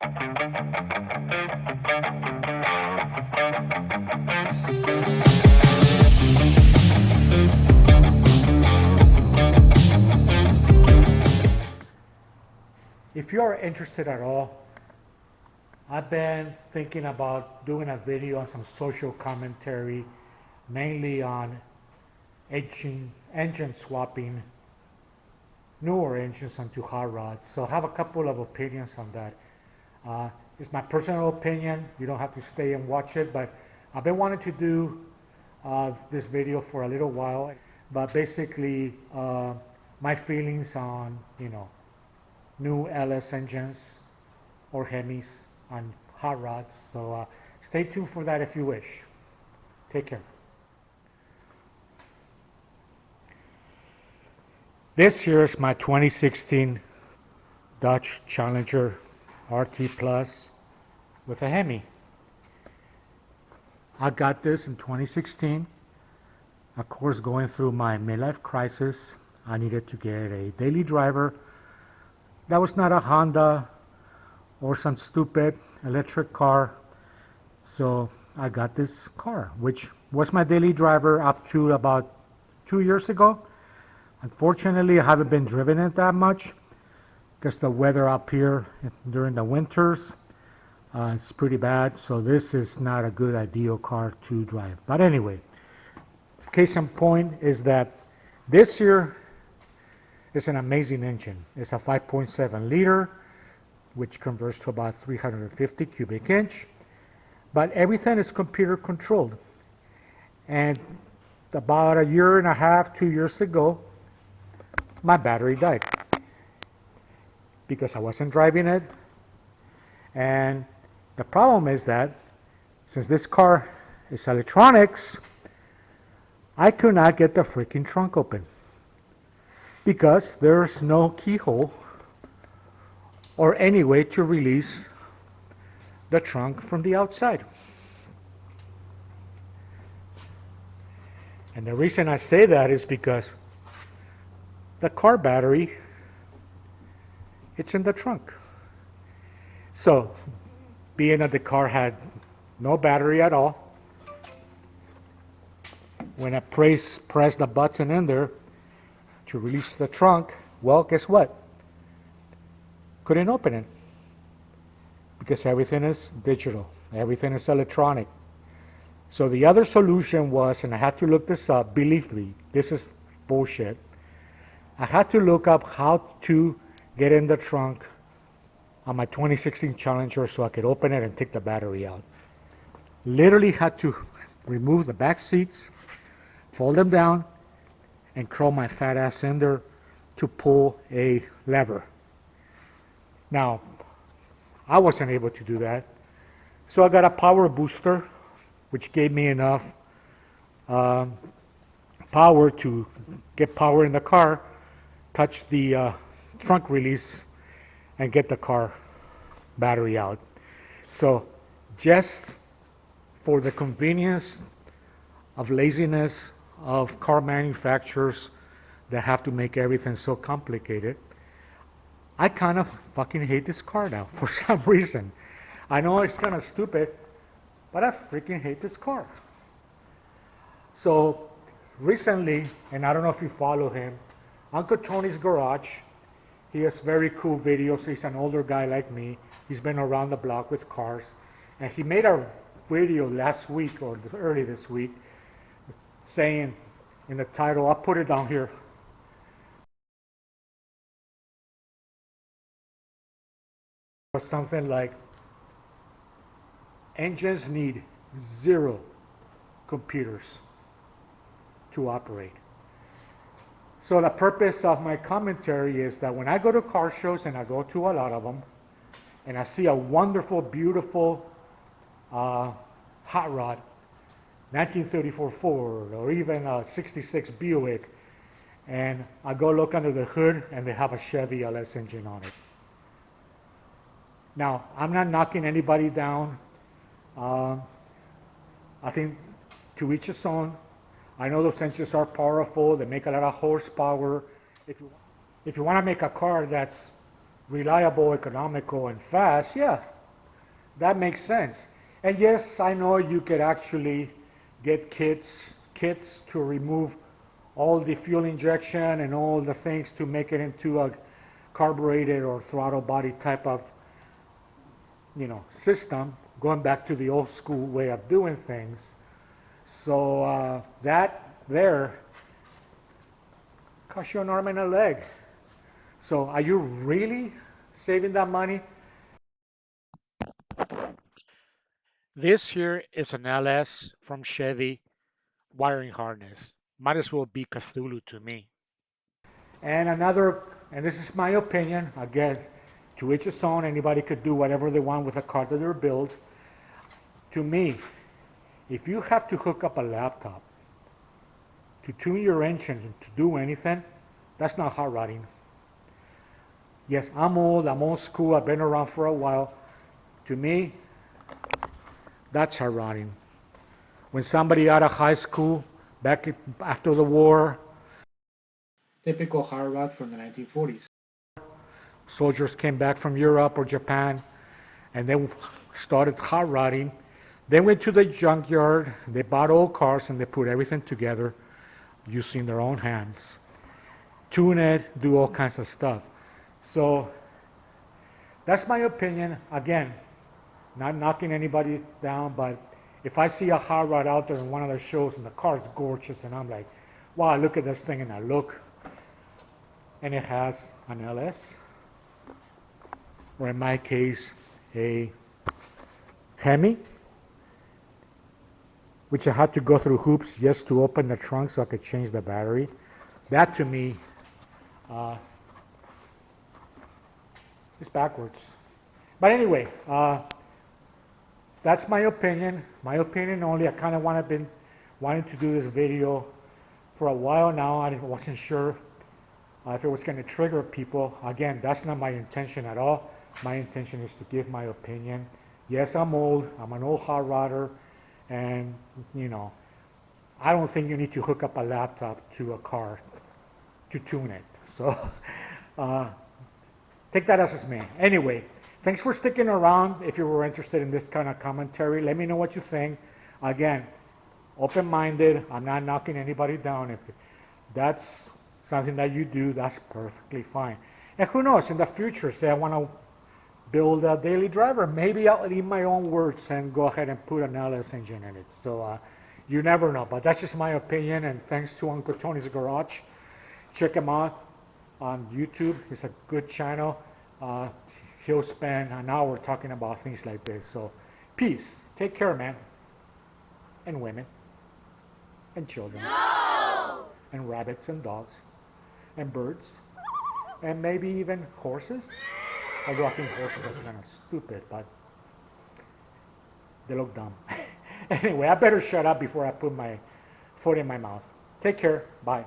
If you are interested at all, I've been thinking about doing a video on some social commentary, mainly on engine swapping newer engines onto hot rods. So I have a couple of opinions on that. It's my personal opinion. You don't have to stay and watch it, but I've been wanting to do this video for a little while. But basically, my feelings on, new LS engines or Hemis on hot rods. So stay tuned for that if you wish. Take care. This here is my 2016 Dodge Challenger RT Plus with a Hemi. I got this in 2016. Of course, going through my midlife crisis, I needed to get a daily driver that was not a Honda or some stupid electric car. So I got this car, which was my daily driver up to about 2 years ago. Unfortunately, I haven't been driven it that much because the weather up here during the winters, it's pretty bad. So this is not a good ideal car to drive. But anyway, case in point is that this here is an amazing engine. It's a 5.7 liter, which converts to about 350 cubic inch. But everything is computer controlled. And about a year and a half, 2 years ago, my battery died because I wasn't driving it. And the problem is that since this car is electronics, I could not get the freaking trunk open because there's no keyhole or any way to release the trunk from the outside. And the reason I say that is because the car battery, it's in the trunk. So, being that the car had no battery at all, when I press the button in there to release the trunk, well, guess what? Couldn't open it because everything is digital, everything is electronic. So the other solution was, and I had to look this up, believe me, this is bullshit. I had to look up how to get in the trunk on my 2016 Challenger so I could open it and take the battery out. Literally had to remove the back seats, fold them down, and crawl my fat ass in there to pull a lever. Now, I wasn't able to do that. So I got a power booster, which gave me enough power to get power in the car, touch the trunk release, and get the car battery out. So just for the convenience of laziness of car manufacturers that have to make everything so complicated, I kind of fucking hate this car now for some reason. I know it's kind of stupid, but I freaking hate this car. So recently, and I don't know if you follow him, Uncle Tony's Garage, he has very cool videos. He's an older guy like me. He's been around the block with cars. And he made a video last week or early this week saying in the title, I'll put it down here, something like, engines need 0 computers to operate. So the purpose of my commentary is that when I go to car shows, and I go to a lot of them, and I see a wonderful, beautiful hot rod, 1934 Ford, or even a 66 Buick, and I go look under the hood and they have a Chevy LS engine on it. Now, I'm not knocking anybody down. I think to each his own. I know those engines are powerful. They make a lot of horsepower. If you want to make a car that's reliable, economical, and fast, yeah, that makes sense. And yes, I know you could actually get kits to remove all the fuel injection and all the things to make it into a carbureted or throttle body type of system, going back to the old school way of doing things. So that there costs you an arm and a leg. So are you really saving that money? This here is an LS from Chevy wiring harness. Might as well be Cthulhu to me. And another, and this is my opinion, again, to each his own, anybody could do whatever they want with a car that they're built. To me, if you have to hook up a laptop to tune your engine and to do anything, that's not hot rodding. Yes, I'm old school, I've been around for a while. To me, that's hot rodding. When somebody out of high school, back after the war, typical hot rod from the 1940s. Soldiers came back from Europe or Japan, and they started hot rodding. They went to the junkyard, they bought old cars, and they put everything together using their own hands. Tune it, do all kinds of stuff. So that's my opinion. Again, not knocking anybody down, but if I see a hot rod out there in one of their shows and the car's gorgeous and I'm like, wow, look at this thing, and I look and it has an LS, or in my case, a Hemi, which I had to go through hoops just to open the trunk so I could change the battery. That to me is backwards. But anyway, that's my opinion. My opinion only. I kind of been wanting to do this video for a while now. I wasn't sure if it was going to trigger people. Again, that's not my intention at all. My intention is to give my opinion. Yes, I'm old. I'm an old hot rodder, and I don't think you need to hook up a laptop to a car to tune it. So take that as it may. Anyway, thanks for sticking around. If you were interested in this kind of commentary, let me know what you think. Again, open-minded. I'm not knocking anybody down. If that's something that you do, that's perfectly fine. And who knows, in the future, say I want to build a daily driver, maybe I'll eat my own words and go ahead and put an LS engine in it. So you never know, but that's just my opinion. And thanks to Uncle Tony's Garage. Check him out on YouTube. It's a good channel. He'll spend an hour talking about things like this. So peace. Take care, man. And women. And children. No! And rabbits and dogs. And birds. And maybe even horses. Although I think horses are kind of stupid, but they look dumb. Anyway, I better shut up before I put my foot in my mouth. Take care. Bye.